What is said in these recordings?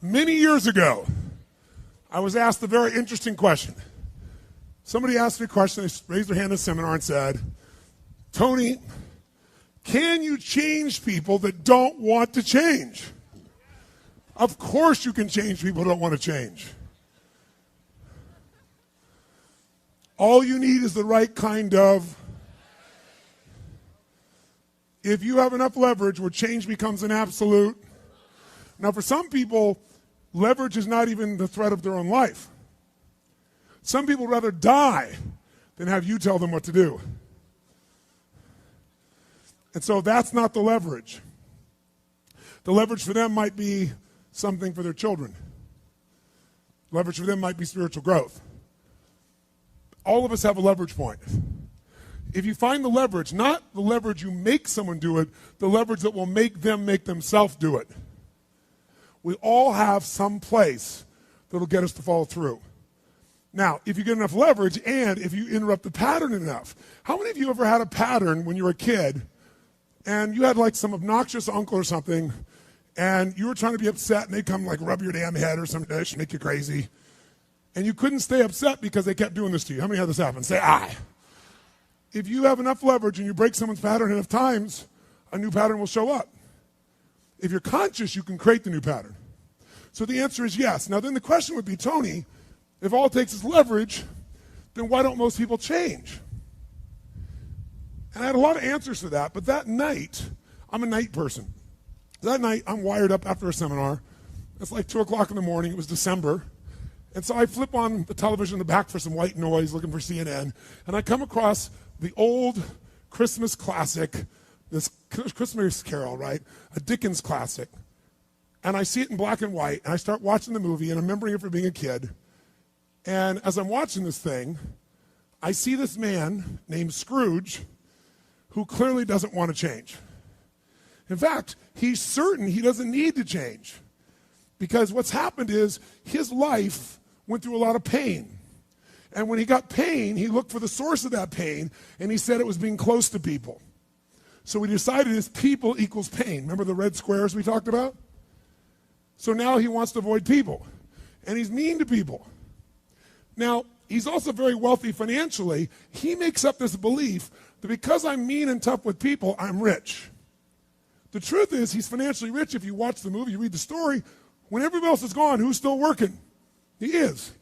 Many years ago, I was asked a very interesting question. Somebody asked me a question, they raised their hand in a seminar and said, Tony, can you change people that don't want to change? Of course you can change people who don't want to change. All you need is the right kind of. If you have enough leverage where change becomes an absolute. Now for some people, leverage is not even the threat of their own life. Some people would rather die than have you tell them what to do. And so that's not the leverage. The leverage for them might be something for their children. Leverage for them might be spiritual growth. All of us have a leverage point. If you find the leverage, not the leverage you make someone do it, the leverage that will make them make themselves do it. We all have some place that will get us to follow through. Now, if you get enough leverage and if you interrupt the pattern enough, how many of you ever had a pattern when you were a kid and you had like some obnoxious uncle or something and you were trying to be upset and they'd come like rub your damn head or something that should make you crazy and you couldn't stay upset because they kept doing this to you? How many had this happen? Say aye. If you have enough leverage and you break someone's pattern enough times, a new pattern will show up. If you're conscious, you can create the new pattern. So the answer is yes. Now then the question would be, Tony, if all it takes is leverage, then why don't most people change? And I had a lot of answers to that, but that night, I'm a night person. That night, I'm wired up after a seminar. It's like 2 o'clock in the morning. It was December. And so I flip on the television in the back for some white noise, looking for CNN, and I come across the old Christmas classic, this Christmas Carol, right? A Dickens classic. And I see it in black and white, and I start watching the movie, and I'm remembering it from being a kid. And as I'm watching this thing, I see this man named Scrooge who clearly doesn't want to change. In fact, he's certain he doesn't need to change because what's happened is his life went through a lot of pain. And when he got pain, he looked for the source of that pain, and he said it was being close to people. So we decided is people equals pain. Remember the red squares we talked about? So now he wants to avoid people, and he's mean to people. Now, he's also very wealthy financially. He makes up this belief that because I'm mean and tough with people, I'm rich. The truth is he's financially rich. If you watch the movie, you read the story, when everybody else is gone, who's still working? He is.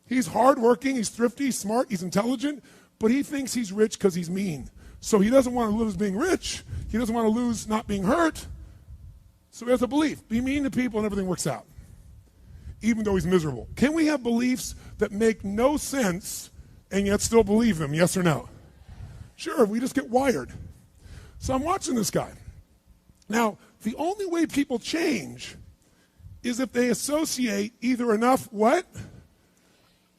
He's hardworking, he's thrifty, he's smart, he's intelligent, but he thinks he's rich because he's mean. So he doesn't want to lose being rich. He doesn't want to lose not being hurt. So he has a belief. Be mean to people and everything works out, even though he's miserable. Can we have beliefs that make no sense and yet still believe them, yes or no? Sure, we just get wired. So I'm watching this guy. Now, the only way people change is if they associate either enough what?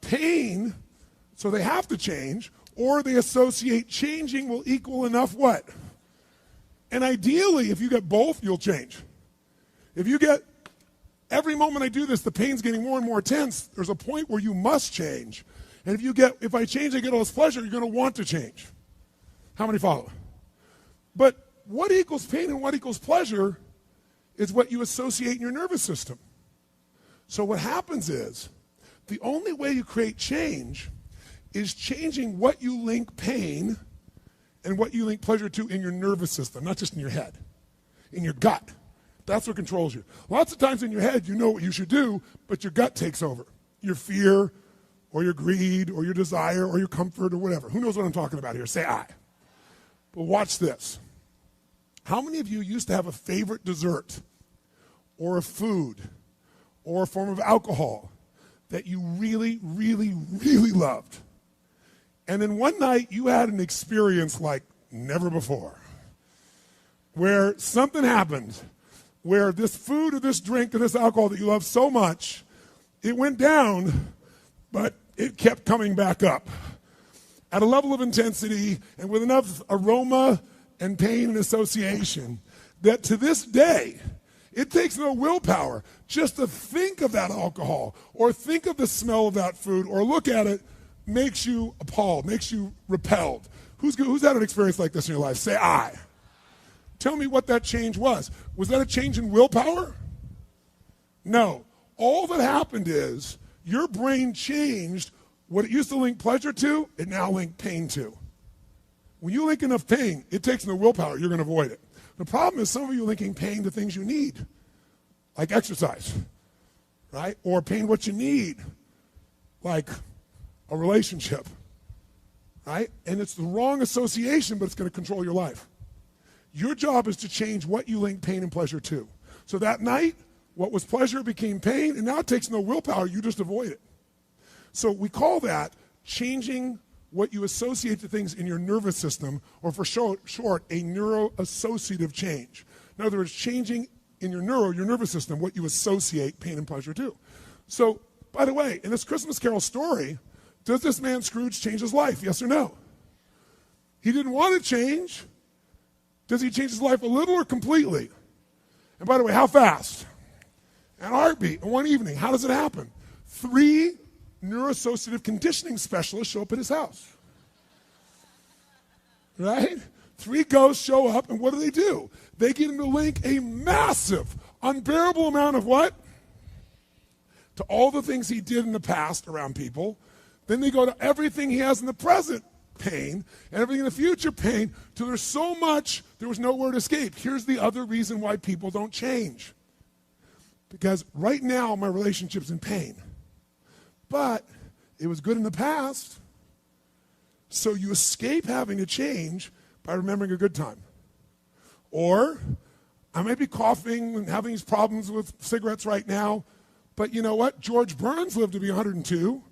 Pain, so they have to change, or they associate changing will equal enough what? And ideally, if you get both, you'll change. If you get, every moment I do this, the pain's getting more and more intense, there's a point where you must change. And if I change, I get all this pleasure, you're going to want to change. How many follow? But what equals pain and what equals pleasure is what you associate in your nervous system. So what happens is, the only way you create change is changing what you link pain and what you link pleasure to in your nervous system, not just in your head, in your gut. That's what controls you. Lots of times in your head, you know what you should do, but your gut takes over. Your fear, or your greed, or your desire, or your comfort, or whatever. Who knows what I'm talking about here? Say aye. But watch this. How many of you used to have a favorite dessert, or a food, or a form of alcohol that you really, really, really loved? And then one night you had an experience like never before, where something happened, where this food or this drink or this alcohol that you love so much, it went down, but it kept coming back up at a level of intensity and with enough aroma and pain and association that to this day, it takes no willpower just to think of that alcohol or think of the smell of that food or look at it makes you appalled, makes you repelled. Who's had an experience like this in your life? Say aye. Tell me what that change was. Was that a change in willpower? No. all that happened is your brain changed what it used to link pleasure to, it now links pain to. When you link enough pain, it takes no willpower, you're going to avoid it. The problem is some of you are linking pain to things you need, like exercise, right? Or pain what you need, like a relationship, right? And it's the wrong association, but it's going to control your life. Your job is to change what you link pain and pleasure to. So that night, what was pleasure became pain, and now it takes no willpower, you just avoid it. So we call that changing what you associate to things in your nervous system, or for short, a neuroassociative change. In other words, changing in your nervous system, what you associate pain and pleasure to. So, by the way, in this Christmas Carol story, does this man Scrooge change his life? Yes or no? He didn't want to change. Does he change his life a little or completely? And by the way, how fast? An heartbeat, in one evening. How does it happen? 3 neuroassociative conditioning specialists show up at his house. Right? 3 ghosts show up, and what do? They get him to link a massive, unbearable amount of what? To all the things he did in the past around people. Then they go to everything he has in the present, pain, and everything in the future, pain, till there's so much, there was nowhere to escape. Here's the other reason why people don't change. Because right now, my relationship's in pain. But it was good in the past. So you escape having to change by remembering a good time. Or I may be coughing and having these problems with cigarettes right now, but you know what? George Burns lived to be 102.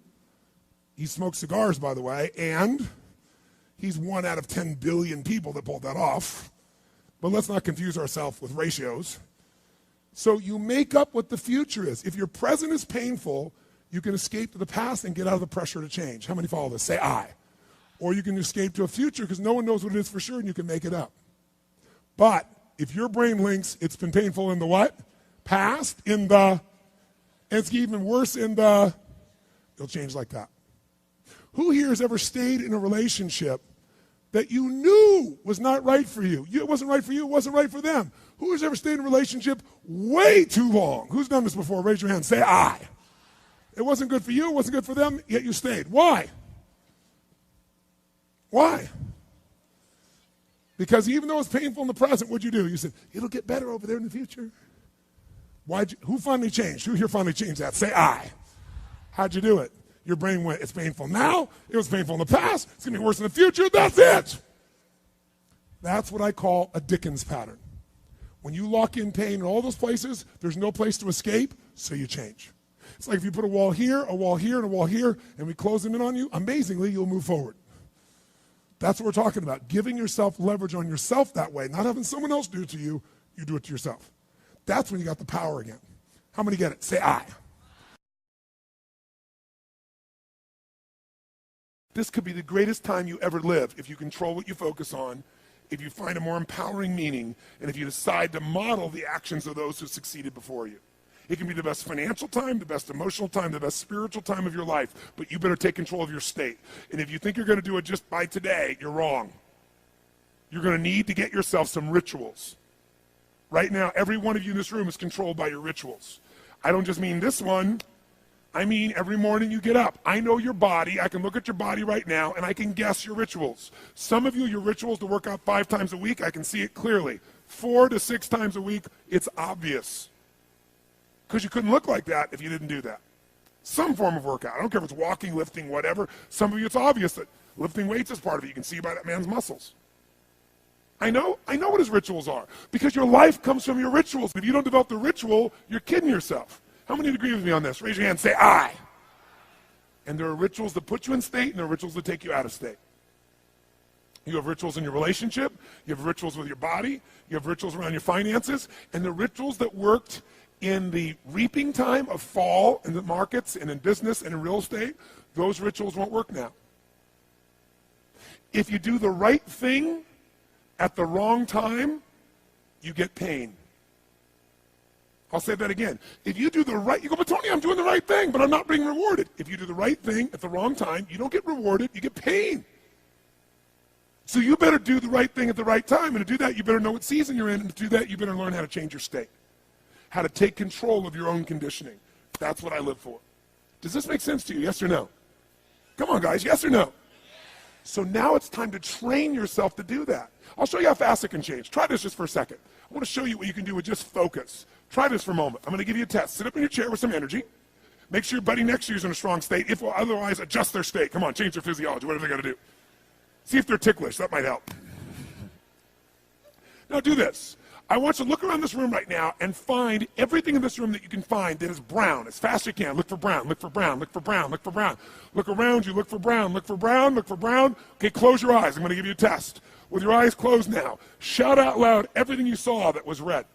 He smoked cigars, by the way, and he's 1 out of 10 billion people that pulled that off. But let's not confuse ourselves with ratios. So you make up what the future is. If your present is painful, you can escape to the past and get out of the pressure to change. How many follow this? Say I. Or you can escape to a future because no one knows what it is for sure and you can make it up. But if your brain links it's been painful in the what? Past, and it's even worse it'll change like that. Who here has ever stayed in a relationship that you knew was not right for you? It wasn't right for you, it wasn't right for them. Who has ever stayed in a relationship way too long? Who's done this before? Raise your hand. Say I. It wasn't good for you, it wasn't good for them, yet you stayed. Why? Why? Because even though it's painful in the present, what'd you do? You said, it'll get better over there in the future. Who finally changed? Who here finally changed that? Say I. How'd you do it? Your brain went, it's painful now, it was painful in the past, it's going to be worse in the future, that's it. That's what I call a Dickens pattern. When you lock in pain in all those places, there's no place to escape, so you change. It's like if you put a wall here, and a wall here, and we close them in on you, amazingly, you'll move forward. That's what we're talking about. Giving yourself leverage on yourself that way, not having someone else do it to you, you do it to yourself. That's when you got the power again. How many get it? Say I. This could be the greatest time you ever live if you control what you focus on, if you find a more empowering meaning, and if you decide to model the actions of those who succeeded before you. It can be the best financial time, the best emotional time, the best spiritual time of your life, but you better take control of your state. And if you think you're going to do it just by today, you're wrong. You're going to need to get yourself some rituals. Right now, every one of you in this room is controlled by your rituals. I don't just mean this one. I mean every morning you get up. I know your body. I can look at your body right now, and I can guess your rituals. Some of you, your rituals to work out 5 times a week, I can see it clearly. 4 to 6 times a week, it's obvious. Because you couldn't look like that if you didn't do that. Some form of workout. I don't care if it's walking, lifting, whatever. Some of you, it's obvious that lifting weights is part of it. You can see by that man's muscles. I know what his rituals are. Because your life comes from your rituals. If you don't develop the ritual, you're kidding yourself. How many agree with me on this? Raise your hand. Say I. And there are rituals that put you in state, and there are rituals that take you out of state. You have rituals in your relationship. You have rituals with your body. You have rituals around your finances. And the rituals that worked in the reaping time of fall in the markets and in business and in real estate, those rituals won't work now. If you do the right thing at the wrong time, you get pain. I'll say that again. If you do the right, you go, but Tony, I'm doing the right thing, but I'm not being rewarded. If you do the right thing at the wrong time, you don't get rewarded, you get pain. So you better do the right thing at the right time, and to do that, you better know what season you're in, and to do that, you better learn how to change your state. How to take control of your own conditioning. That's what I live for. Does this make sense to you? Yes or no? Come on, guys. Yes or no? So now it's time to train yourself to do that. I'll show you how fast it can change. Try this just for a second. I want to show you what you can do with just focus. Try this for a moment. I'm going to give you a test. Sit up in your chair with some energy. Make sure your buddy next to you is in a strong state. If otherwise, adjust their state. Come on, change their physiology, whatever they got to do. See if they're ticklish. That might help. Now do this. I want you to look around this room right now and find everything in this room that you can find that is brown as fast as you can. Look for brown, look for brown, look for brown, look for brown. Look around you, look for brown, look for brown, look for brown. Okay, close your eyes. I'm going to give you a test. With your eyes closed now, shout out loud everything you saw that was red.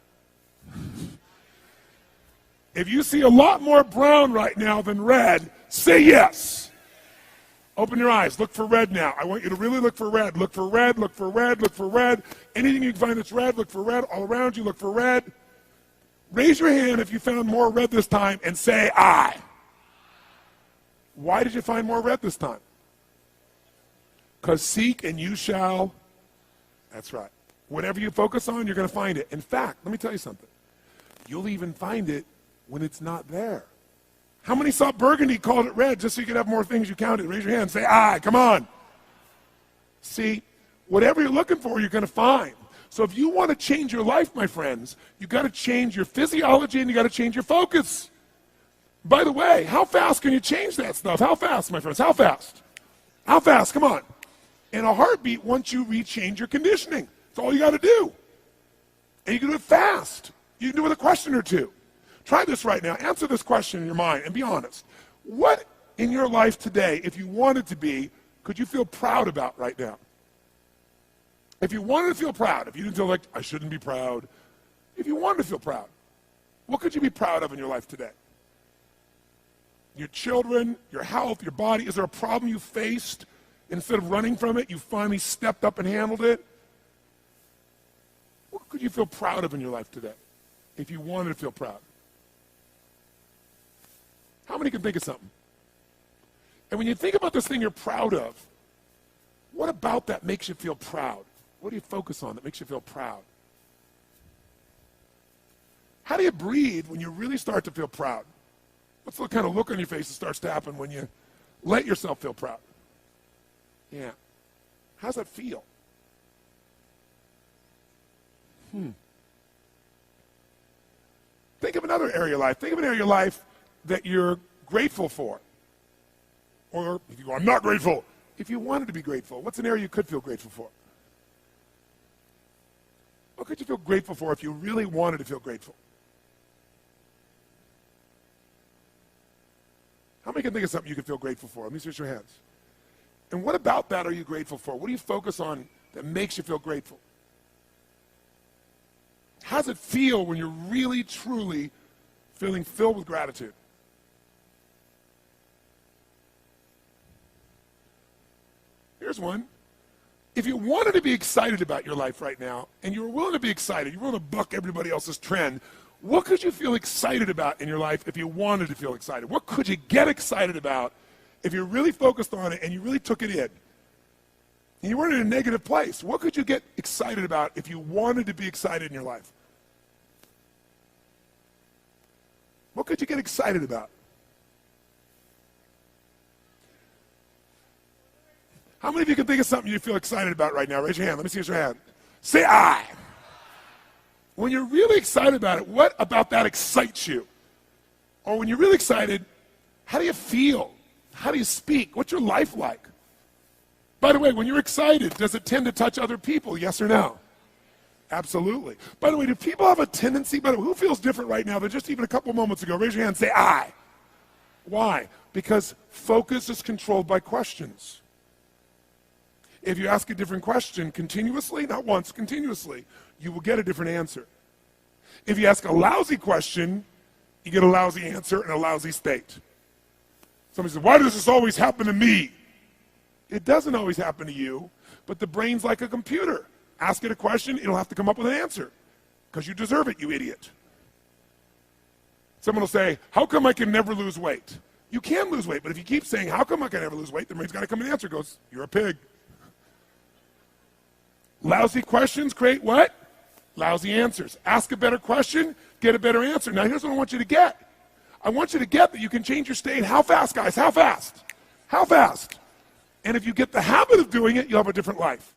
If you see a lot more brown right now than red, say yes. Open your eyes. Look for red now. I want you to really look for red. Look for red, look for red, look for red. Anything you can find that's red, look for red. All around you, look for red. Raise your hand if you found more red this time and say I. Why did you find more red this time? Because seek and you shall. That's right. Whatever you focus on, you're going to find it. In fact, let me tell you something. You'll even find it when it's not there. How many saw burgundy, called it red, just so you could have more things you counted? Raise your hand, say, aye, come on. See, whatever you're looking for, you're going to find. So if you want to change your life, my friends, you've got to change your physiology and you've got to change your focus. By the way, how fast can you change that stuff? How fast, my friends? How fast? How fast? Come on. In a heartbeat, once you rechange your conditioning. That's all you got to do. And you can do it fast. You can do it with a question or two. Try this right now. Answer this question in your mind and be honest. What in your life today, if you wanted to be, could you feel proud about right now? If you wanted to feel proud, if you didn't feel like, I shouldn't be proud, if you wanted to feel proud, what could you be proud of in your life today? Your children, your health, your body. Is there a problem you faced? Instead of running from it, you finally stepped up and handled it? What could you feel proud of in your life today if you wanted to feel proud? How many can think of something? And when you think about this thing you're proud of, what about that makes you feel proud? What do you focus on that makes you feel proud? How do you breathe when you really start to feel proud? What's the kind of look on your face that starts to happen when you let yourself feel proud? Yeah. How's that feel? Think of another area of life. Think of an area of life that you're grateful for. Or if you go, I'm not grateful. If you wanted to be grateful, what's an area you could feel grateful for? What could you feel grateful for if you really wanted to feel grateful? How many can think of something you could feel grateful for? Let me see your hands. And what about that are you grateful for? What do you focus on that makes you feel grateful? How does it feel when you're really, truly feeling filled with gratitude? Here's one. If you wanted to be excited about your life right now, and you were willing to be excited, you were willing to buck everybody else's trend, what could you feel excited about in your life if you wanted to feel excited? What could you get excited about if you really focused on it and you really took it in? And you weren't in a negative place. What could you get excited about if you wanted to be excited in your life? What could you get excited about? How many of you can think of something you feel excited about right now? Raise your hand. Let me see your hand. Say I. When you're really excited about it, what about that excites you? Or when you're really excited, how do you feel? How do you speak? What's your life like? By the way, when you're excited, does it tend to touch other people? Yes or no? Absolutely. By the way, do people have a tendency, by the way, who feels different right now than just even a couple moments ago? Raise your hand and say I. Why? Because focus is controlled by questions. If you ask a different question continuously, not once, continuously, you will get a different answer. If you ask a lousy question, you get a lousy answer and a lousy state. Somebody says, why does this always happen to me? It doesn't always happen to you, but the brain's like a computer. Ask it a question, it'll have to come up with an answer because you deserve it, you idiot. Someone will say, how come I can never lose weight? You can lose weight, but if you keep saying, how come I can never lose weight, the brain's got to come and answer. It goes, you're a pig. Lousy questions create what? Lousy answers. Ask a better question, get a better answer. Now here's what I want you to get. I want you to get that you can change your state. How fast, guys? How fast? How fast? And if you get the habit of doing it, you'll have a different life.